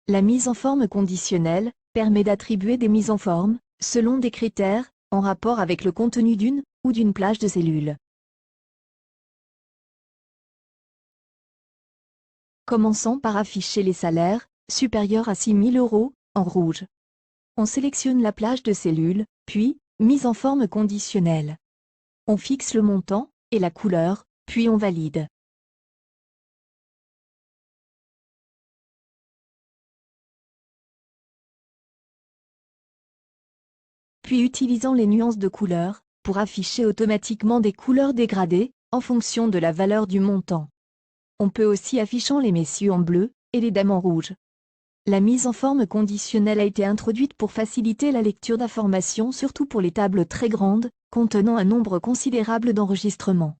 La mise en forme conditionnelle permet d'attribuer des mises en forme, selon des critères, en rapport avec le contenu d'une ou d'une plage de cellules. Commençons par afficher les salaires, supérieurs à 6 000 €, en rouge. On sélectionne la plage de cellules, puis, mise en forme conditionnelle. On fixe le montant et la couleur, puis on valide. Puis utilisons les nuances de couleurs, pour afficher automatiquement des couleurs dégradées, en fonction de la valeur du montant. On peut aussi afficher les messieurs en bleu, et les dames en rouge. La mise en forme conditionnelle a été introduite pour faciliter la lecture d'informations, surtout pour les tables très grandes, contenant un nombre considérable d'enregistrements.